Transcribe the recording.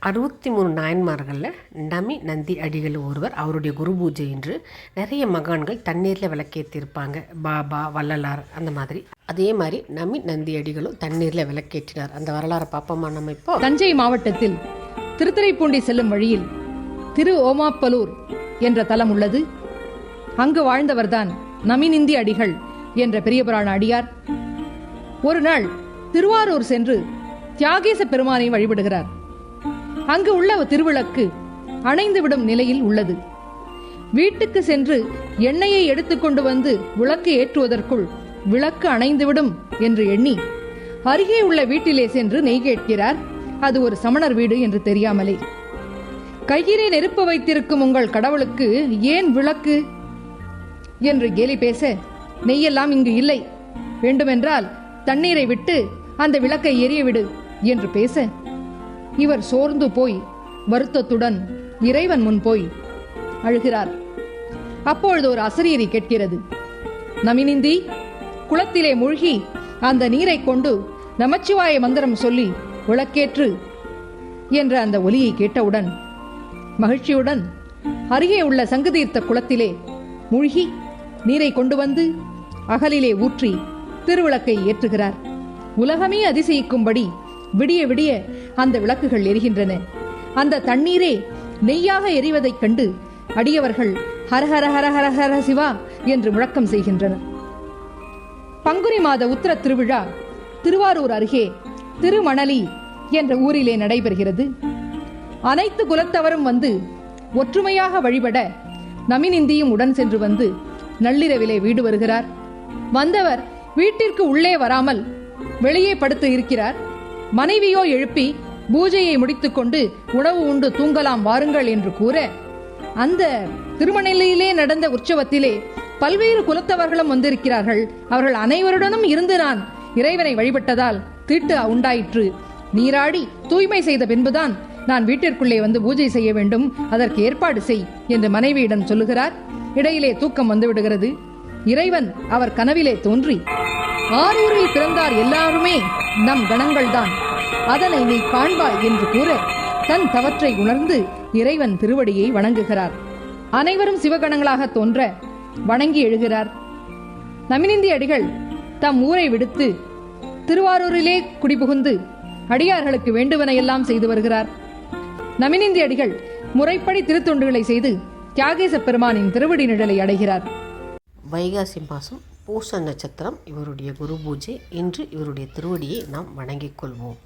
63 நாயன்மார்களில் நமி நந்தி அடிகள் ஒருவர். அவருடைய குரு பூஜை இன்று நிறைய மகான்கள் தண்ணீரில் விளக்கேற்றிருப்பாங்க. பாபா, வள்ளலார் அந்த மாதிரி. அதே மாதிரி நமி நந்தி அடிகளும் தண்ணீரில் விளக்கேற்றினார். அந்த வரலாறை பார்ப்போமா நம்ம இப்போ? தஞ்சை மாவட்டத்தில் திருத்துறைப்பூண்டி செல்லும் வழியில் திரு ஓமாப்பலூர் என்ற தலம் உள்ளது. அங்கு வாழ்ந்தவர்தான் நமிநந்தி அடிகள் என்ற பெரிய புராண அடியார். ஒரு நாள் திருவாரூர் சென்று தியாகேச பெருமானை வழிபடுகிறார். அங்கு உள்ள திருவிளக்கு அணைந்துவிடும் நிலையில் உள்ளது. வீட்டுக்கு சென்று எண்ணெயை எடுத்துக்கொண்டு வந்து விளக்கு ஏற்றுவதற்குள் விளக்கு அணைந்துவிடும் என்று எண்ணி அருகே உள்ள வீட்டிலே சென்று நெய் கேட்கிறார். அது ஒரு சமணர் வீடு என்று தெரியாமலே. கையிலே நெருப்பு வைத்திருக்கும் உங்கள் கடவுளுக்கு ஏன் விளக்கு என்று கேலி பேச, நெய்யெல்லாம் இங்கு இல்லை, வேண்டுமென்றால் தண்ணீரை விட்டு அந்த விளக்கை எரியவிடு என்று பேச, இவர் சோர்ந்து போய் வருத்தத்துடன் இறைவன் முன் போய் அழுகிறார். அப்பொழுது ஒரு அசரீரி கேட்கிறது, நமிநந்தி, குளத்திலே மூழ்கி அந்த நீரை கொண்டு நமச்சிவாய மந்திரம் சொல்லி விளக்கேற்று என்ற அந்த ஒலியை கேட்டவுடன் மகிழ்ச்சியுடன் அருகே உள்ள சங்குதீர்த்த குளத்திலே மூழ்கி நீரை கொண்டு வந்து அகலிலே ஊற்றி திருவிளக்கை ஏற்றுகிறார். உலகமே அதிசயிக்கும்படி விடிய விடிய அந்த விளக்குகள் எரிகின்றன. அந்த தண்ணீரே நெய்யாக எரிவதைக் கண்டு அடியவர்கள் ஹரஹர ஹரஹர ஹர சிவா என்று முழக்கம் செய்கின்றனர். பங்குனி மாத உத்திர திருவிழா திருவாரூர் அருகே திருமணலி என்ற ஊரிலே நடைபெறுகிறது. அனைத்து குலத்தவரும் வந்து ஒற்றுமையாக வழிபட நமிநந்தியும் உடன் சென்று வந்து நள்ளிரவிலே வீடு வருகிறார். வந்தவர் வீட்டிற்கு உள்ளே வராமல் வெளியே படுத்து இருக்கிறார். மனைவியோ எழுப்பி பூஜையை முடித்துக்கொண்டு உணவு உண்டு தூங்கலாம் வாருங்கள் என்று கூற, அந்த திருமணலிலே நடந்த உற்சவத்திலே பல்வேறு குலத்தவர்களும் வந்திருக்கிறார்கள். அவர்கள் அனைவருடனும் இருந்து நான் இறைவனை வழிபட்டதால் தீட்டு உண்டாயிற்று. நீராடி தூய்மை செய்த பின்புதான் நான் வீட்டிற்குள்ளே வந்து பூஜை செய்ய வேண்டும், அதற்கு ஏற்பாடு செய் என்று மனைவியிடம் சொல்லுகிறார். இடையிலே தூக்கம் வந்துவிடுகிறது. இறைவன் அவர் கனவிலே தோன்றி, ஆரூரில் பிறந்தார் எல்லாருமே நம் கணங்கள்தான், அதனை நீ காண்பாய் என்று கூற தன் தவற்றை உணர்ந்து இறைவன் திருவடியை வணங்குகிறார். அனைவரும் சிவகணங்களாக தோன்ற வணங்கி எழுகிறார். நமிநந்தி அடிகள் தம் ஊரை விடுத்து திருவாரூரிலே குடிபுகுந்து அடியார்களுக்கு வேண்டுவனையெல்லாம் செய்து வருகிறார். நமிநந்தி அடிகள் முறைப்படி திருத்தொண்டுகளை செய்து தியாகேச பெருமானின் திருவடி நிழலை அடைகிறார். வைகாசி மாதம் பூச நட்சத்திரம் இவருடைய குரு பூஜை. இன்று இவருடைய திருவடியை நாம் வணங்கிக் கொள்வோம்.